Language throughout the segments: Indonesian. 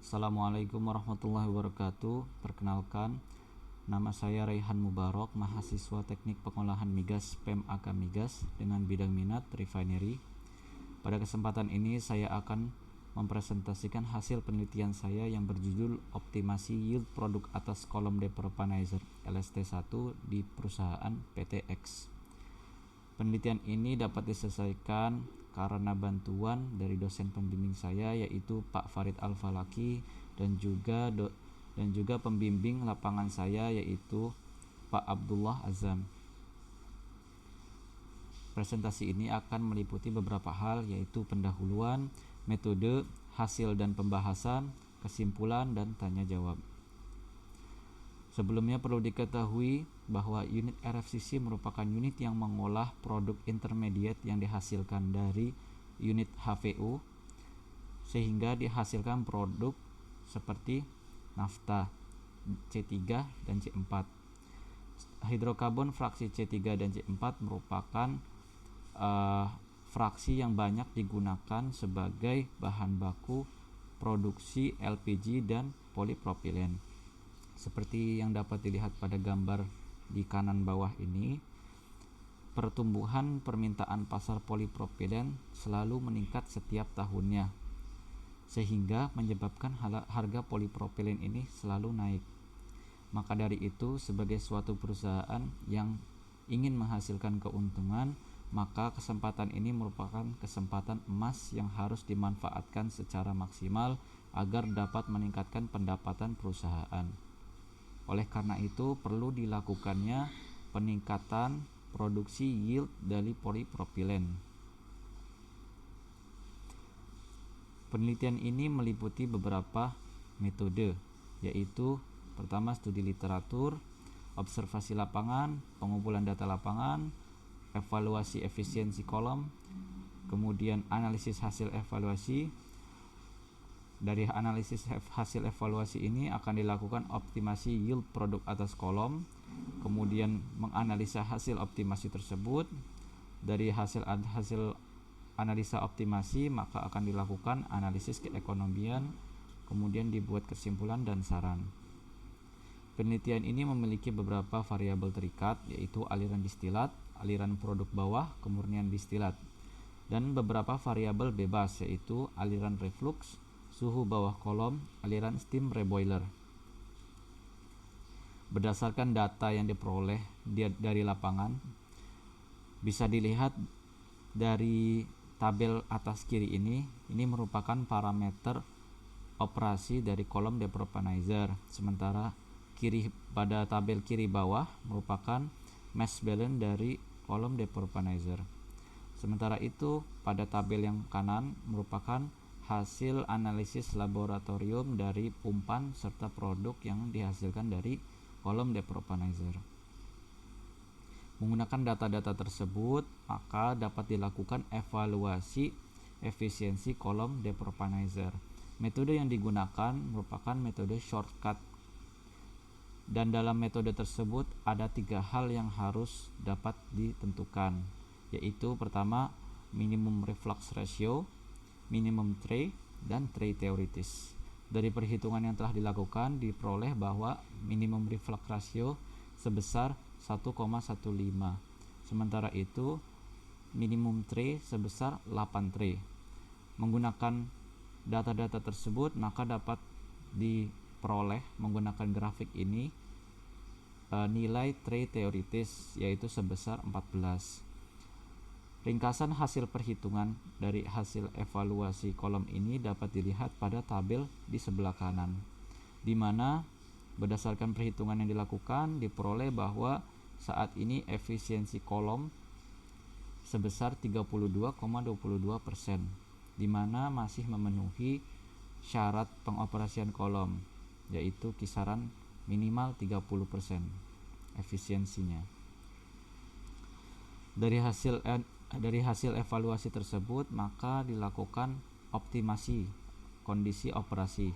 Assalamualaikum warahmatullahi wabarakatuh. Perkenalkan, nama saya Raihan Mubarok, mahasiswa Teknik Pengolahan Migas PEM-AK Migas dengan bidang minat refinery. Pada kesempatan ini saya akan mempresentasikan hasil penelitian saya yang berjudul Optimasi Yield Produk atas Kolom Depropanizer LST1 di perusahaan PT X. Penelitian ini dapat diselesaikan karena bantuan dari dosen pembimbing saya, yaitu Pak Farid Al-Falaki, dan juga pembimbing lapangan saya, yaitu Pak Abdullah Azam. Presentasi ini akan meliputi beberapa hal, yaitu pendahuluan, metode, hasil dan pembahasan, kesimpulan, dan tanya jawab. Sebelumnya perlu diketahui bahwa unit RFCC merupakan unit yang mengolah produk intermediate yang dihasilkan dari unit HVO, sehingga dihasilkan produk seperti nafta C3 dan C4. Hidrokarbon fraksi C3 dan C4 merupakan fraksi yang banyak digunakan sebagai bahan baku produksi LPG dan polipropilen. Seperti yang dapat dilihat pada gambar di kanan bawah ini, pertumbuhan permintaan pasar polipropilen selalu meningkat setiap tahunnya, sehingga menyebabkan harga polipropilen ini selalu naik. Maka dari itu, sebagai suatu perusahaan yang ingin menghasilkan keuntungan, maka kesempatan ini merupakan kesempatan emas yang harus dimanfaatkan secara maksimal agar dapat meningkatkan pendapatan perusahaan. Oleh karena itu, perlu dilakukannya peningkatan produksi yield dari polipropilen. Penelitian ini meliputi beberapa metode, yaitu pertama studi literatur, observasi lapangan, pengumpulan data lapangan, evaluasi efisiensi kolom, kemudian analisis hasil evaluasi. Dari analisis hasil evaluasi ini akan dilakukan optimasi yield produk atas kolom, kemudian menganalisa hasil optimasi tersebut. Dari hasil analisa optimasi maka akan dilakukan analisis keekonomian, kemudian dibuat kesimpulan dan saran. Penelitian ini memiliki beberapa variabel terikat, yaitu aliran distilat, aliran produk bawah, kemurnian distilat, dan beberapa variabel bebas, yaitu aliran reflux, suhu bawah kolom, aliran steam reboiler. Berdasarkan data yang diperoleh dari lapangan, bisa dilihat dari tabel atas kiri ini merupakan parameter operasi dari kolom depropanizer, sementara pada tabel kiri bawah merupakan mass balance dari kolom depropanizer. Sementara itu, pada tabel yang kanan merupakan hasil analisis laboratorium dari umpan serta produk yang dihasilkan dari kolom depropanizer. Menggunakan data-data tersebut, maka dapat dilakukan evaluasi efisiensi kolom depropanizer. Metode yang digunakan merupakan metode shortcut, dan dalam metode tersebut ada 3 hal yang harus dapat ditentukan, yaitu pertama, minimum reflux ratio, minimum tray, dan tray teoritis. Dari perhitungan yang telah dilakukan diperoleh bahwa minimum reflux ratio sebesar 1,15. Sementara itu minimum tray sebesar 8 tray. Menggunakan data-data tersebut maka dapat diperoleh menggunakan grafik ini nilai tray teoritis, yaitu sebesar 14. Ringkasan hasil perhitungan dari hasil evaluasi kolom ini dapat dilihat pada tabel di sebelah kanan, di mana berdasarkan perhitungan yang dilakukan diperoleh bahwa saat ini efisiensi kolom sebesar 32,22%, di mana masih memenuhi syarat pengoperasian kolom, yaitu kisaran minimal 30% efisiensinya. Dari hasil evaluasi tersebut maka dilakukan optimasi kondisi operasi.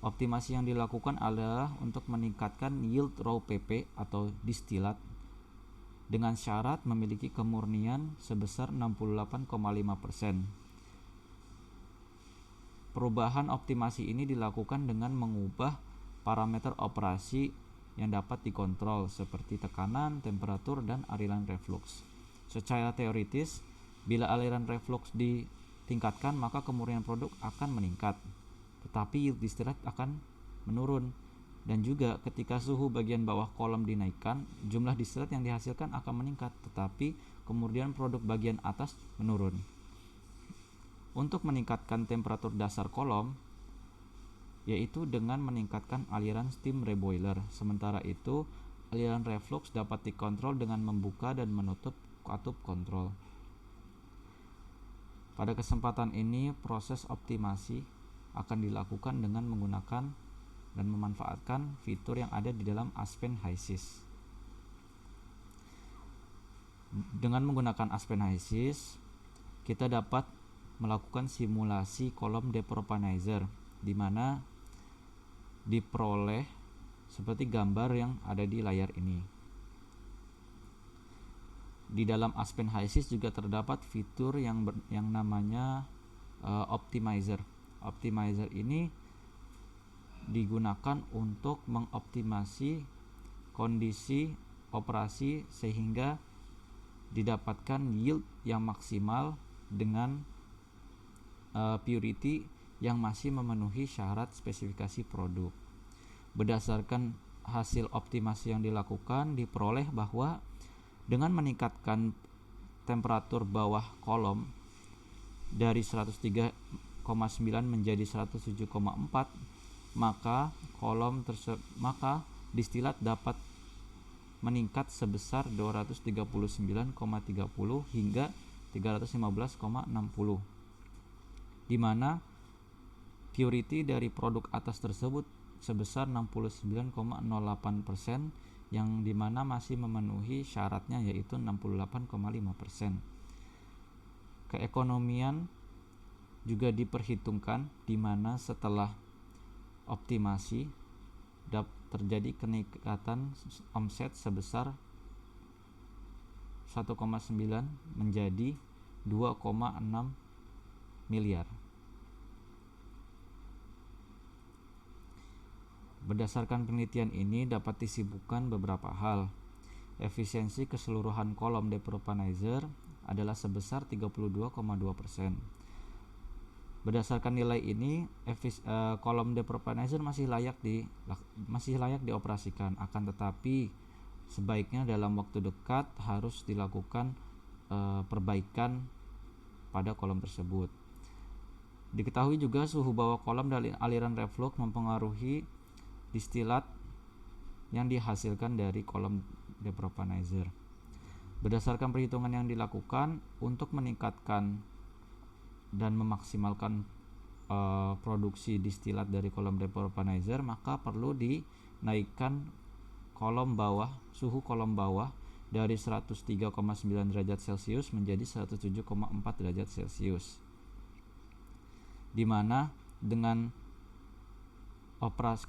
Optimasi yang dilakukan adalah untuk meningkatkan yield raw PP atau distilat dengan syarat memiliki kemurnian sebesar 68,5%. Perubahan optimasi ini dilakukan dengan mengubah parameter operasi yang dapat dikontrol seperti tekanan, temperatur, dan aliran reflux. Secara teoritis, bila aliran reflux ditingkatkan maka kemurnian produk akan meningkat, tetapi yield distillate akan menurun. Dan juga ketika suhu bagian bawah kolom dinaikkan, jumlah distillate yang dihasilkan akan meningkat, tetapi kemurnian produk bagian atas menurun. Untuk meningkatkan temperatur dasar kolom, yaitu dengan meningkatkan aliran steam reboiler. Sementara itu, aliran reflux dapat dikontrol dengan membuka dan menutup katup kontrol. Pada kesempatan ini, proses optimasi akan dilakukan dengan menggunakan dan memanfaatkan fitur yang ada di dalam Aspen HYSYS. Dengan menggunakan Aspen HYSYS, kita dapat melakukan simulasi kolom depropanizer, di mana diperoleh seperti gambar yang ada di layar ini. Di dalam Aspen HYSYS juga terdapat fitur yang namanya optimizer. Optimizer ini digunakan untuk mengoptimasi kondisi operasi sehingga didapatkan yield yang maksimal dengan purity yang masih memenuhi syarat spesifikasi produk. Berdasarkan hasil optimasi yang dilakukan, diperoleh bahwa dengan meningkatkan temperatur bawah kolom dari 103,9 menjadi 107,4, maka distilat dapat meningkat sebesar 239,30 hingga 315,60, di mana purity dari produk atas tersebut sebesar 69,08%, yang dimana masih memenuhi syaratnya yaitu 68,5%. Keekonomian juga diperhitungkan, di mana setelah optimasi terjadi keningkatan omset sebesar 1,9 menjadi 2,6 miliar. Berdasarkan penelitian ini dapat disebutkan beberapa hal. Efisiensi keseluruhan kolom depropanizer adalah sebesar 32,2%. Berdasarkan nilai ini, kolom depropanizer masih layak dioperasikan. Akan tetapi sebaiknya dalam waktu dekat harus dilakukan perbaikan pada kolom tersebut. Diketahui juga suhu bawah kolom dan aliran reflux mempengaruhi distilat yang dihasilkan dari kolom depropanizer. Berdasarkan perhitungan yang dilakukan untuk meningkatkan dan memaksimalkan produksi distilat dari kolom depropanizer, maka perlu dinaikkan suhu kolom bawah dari 103,9 derajat Celcius menjadi 107,4 derajat Celcius, di mana dengan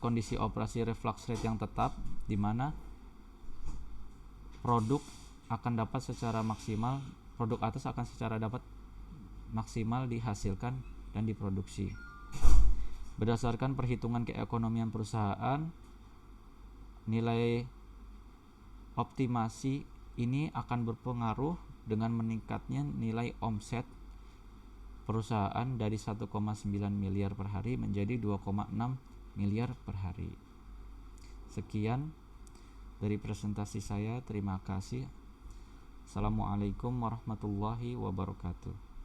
kondisi operasi reflux rate yang tetap, di mana produk atas akan secara dapat maksimal dihasilkan dan diproduksi. Berdasarkan perhitungan keekonomian perusahaan, nilai optimasi ini akan berpengaruh dengan meningkatnya nilai omset perusahaan dari 1,9 miliar per hari menjadi 2,6 miliar per hari. Sekian dari presentasi saya. Terima kasih. Assalamualaikum warahmatullahi wabarakatuh.